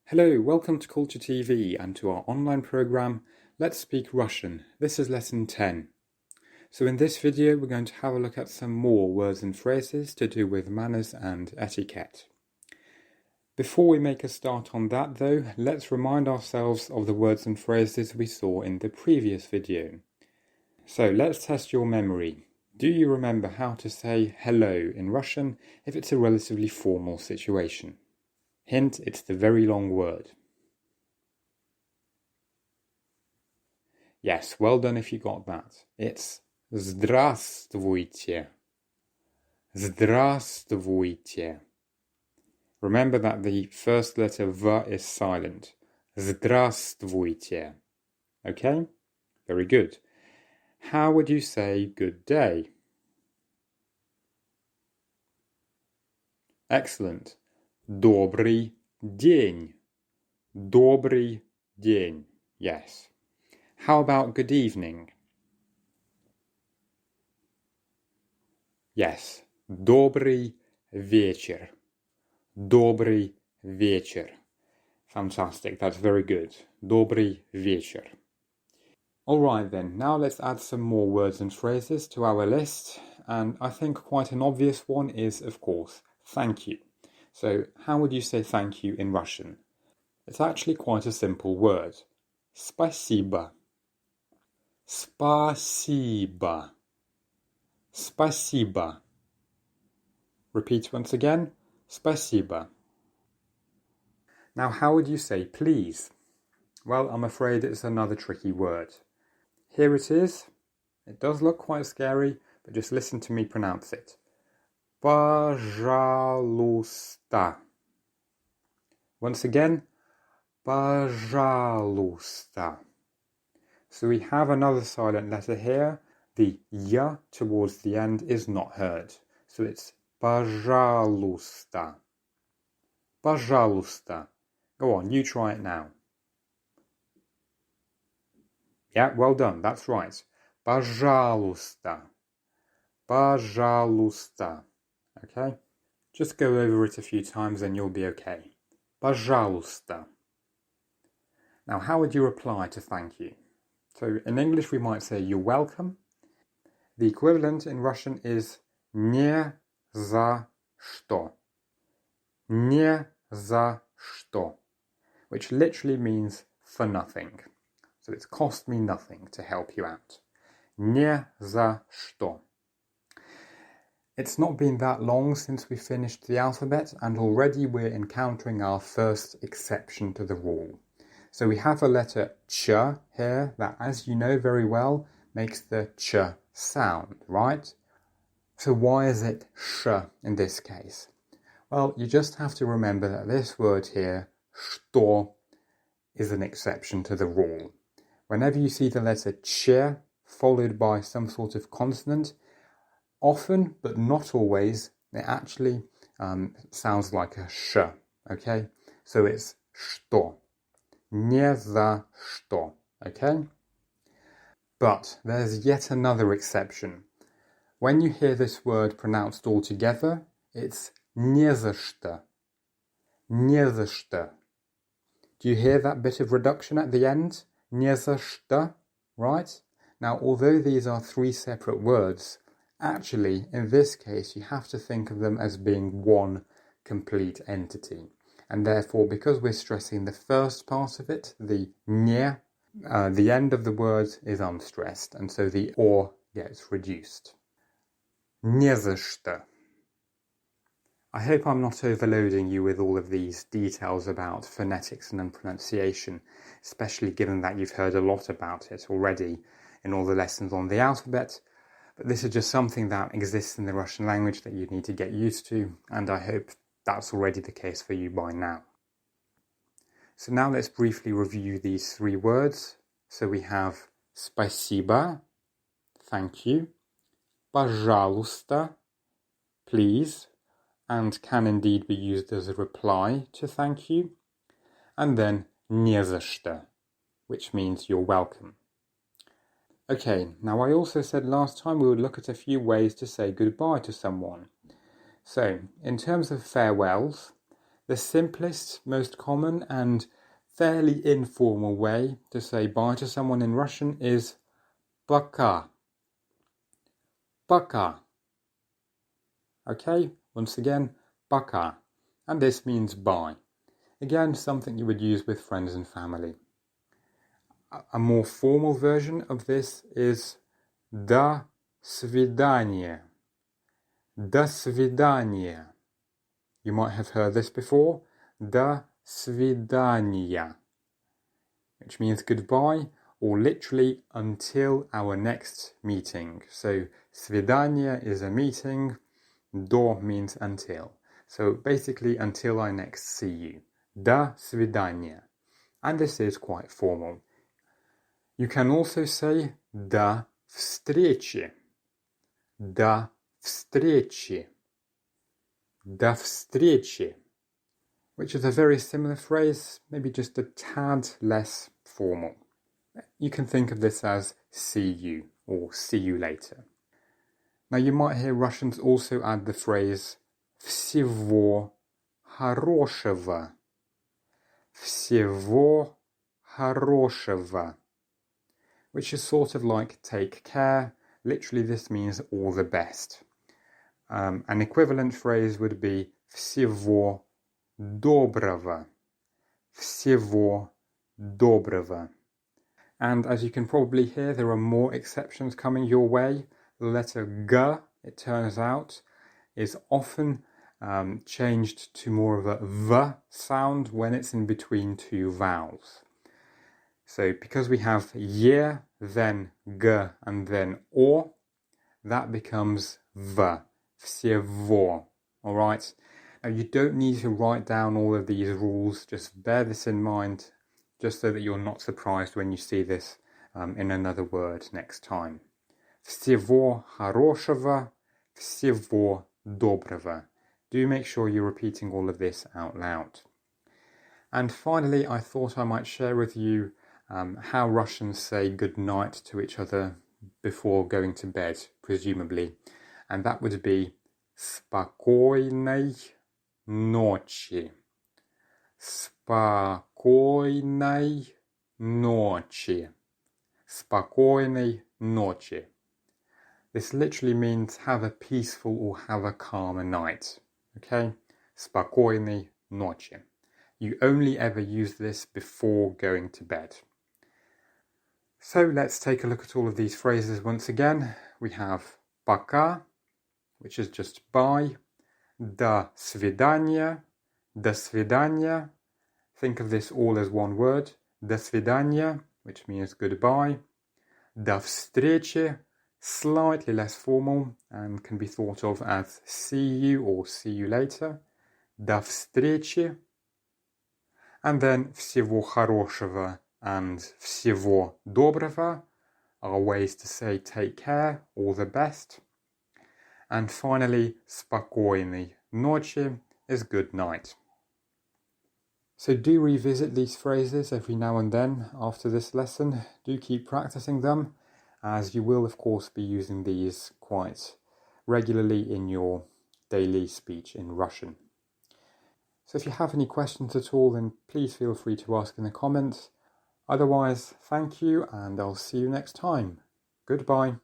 Hello, welcome to Culture TV and to our online program, Let's Speak Russian. This is lesson 10. So in this video, we're going to have a look at some more words and phrases to do with manners and etiquette. Before we make a start on that though, let's remind ourselves of the words and phrases we saw in the previous video. So let's test your memory. Do you remember how to say hello in Russian if it's a relatively formal situation? Hint, it's the very long word. Yes, well done if you got that. It's Здравствуйте. Здравствуйте. Remember that the first letter V is silent. Здравствуйте. Okay? Very good. How would you say good day? Excellent. Добрый день. Добрый день. Yes. How about good evening? Yes. Добрый вечер. Добрый вечер. Fantastic. That's very good. Добрый вечер. Alright then, now let's add some more words and phrases to our list. And I think quite an obvious one is, of course, thank you. So, how would you say thank you in Russian? It's actually quite a simple word. Спасибо. Спасибо. Спасибо. Repeat once again. Спасибо. Now, how would you say please? Well, I'm afraid it's another tricky word. Here it is. It does look quite scary, but just listen to me pronounce it. Пожалуйста. Once again, пожалуйста. So we have another silent letter here. The y towards the end is not heard. So it's пожалуйста. Пожалуйста. Go on, you try it now. Yeah, well done, that's right. Пожалуйста. Пожалуйста. Okay? Just go over it a few times and you'll be okay. Пожалуйста. Now, how would you reply to thank you? So, in English we might say you're welcome. The equivalent in Russian is не за что. Не за что. Which literally means for nothing. So it's cost me nothing to help you out. Не за что. It's not been that long since we finished the alphabet, and already we're encountering our first exception to the rule. So we have a letter ch here that, as you know very well, makes the ch sound, right? So why is it sh in this case? Well, you just have to remember that this word here, что, is an exception to the rule. Whenever you see the letter ch followed by some sort of consonant, often, but not always, it actually sounds like a sh, okay? So it's что. Не за что, okay? But there's yet another exception. When you hear this word pronounced all together, it's не за что. Не за что. Do you hear that bit of reduction at the end? Не за что, right? Now, although these are three separate words, actually, in this case, you have to think of them as being one complete entity. And therefore, because we're stressing the first part of it, the не, the end of the word is unstressed, and so the or gets reduced. Не за что. I hope I'm not overloading you with all of these details about phonetics and pronunciation, especially given that you've heard a lot about it already in all the lessons on the alphabet. But this is just something that exists in the Russian language that you need to get used to, and I hope that's already the case for you by now. So now let's briefly review these three words. So we have спасибо, thank you, пожалуйста, please, and can indeed be used as a reply to thank you, and then не за что, which means you're welcome. Okay, now I also said last time we would look at a few ways to say goodbye to someone. So, in terms of farewells, The simplest, most common and fairly informal way to say bye to someone in Russian is пока. Пока. Okay, once again, пока. And this means bye. Again, something you would use with friends and family. A more formal version of this is до свидания. До свидания. You might have heard this before. До свидания. Which means goodbye, or literally until our next meeting. So свидание is a meeting. До means until. So basically until I next see you. До свидания. And this is quite formal. You can also say до встречи. До встречи. До встречи. Which is a very similar phrase, maybe just a tad less formal. You can think of this as see you or see you later. Now you might hear Russians also add the phrase всего хорошего. Всего хорошего. Which is sort of like take care. Literally this means all the best. An equivalent phrase would be всего доброго. Всего доброго. And as you can probably hear, there are more exceptions coming your way. The letter G, it turns out, is often changed to more of a V sound when it's in between two vowels. So because we have Y, then G, and then O, that becomes V. Всего. Alright? Now you don't need to write down all of these rules, just bear this in mind, just so that you're not surprised when you see this in another word next time. Всего хорошего, всего доброго. Do make sure you're repeating all of this out loud. And finally, I thought I might share with you how Russians say good night to each other before going to bed, presumably. And that would be спокойной ночи. Спокойной ночи. Спокойной ночи. This literally means have a peaceful or have a calmer night. Okay? Спокойной ночи. You only ever use this before going to bed. So let's take a look at all of these phrases once again. We have пока, which is just bye. До свидания. До свидания. Think of this all as one word. До свидания, which means goodbye. До встречи, slightly less formal and can be thought of as see you or see you later. До встречи. And then всего хорошего and всего доброго are ways to say take care, all the best. And finally, спокойной ночи is good night. So do revisit these phrases every now and then after this lesson. Do keep practicing them, as you will of course be using these quite regularly in your daily speech in Russian. So if you have any questions at all, then please feel free to ask in the comments. Otherwise, thank you, and I'll see you next time. Goodbye.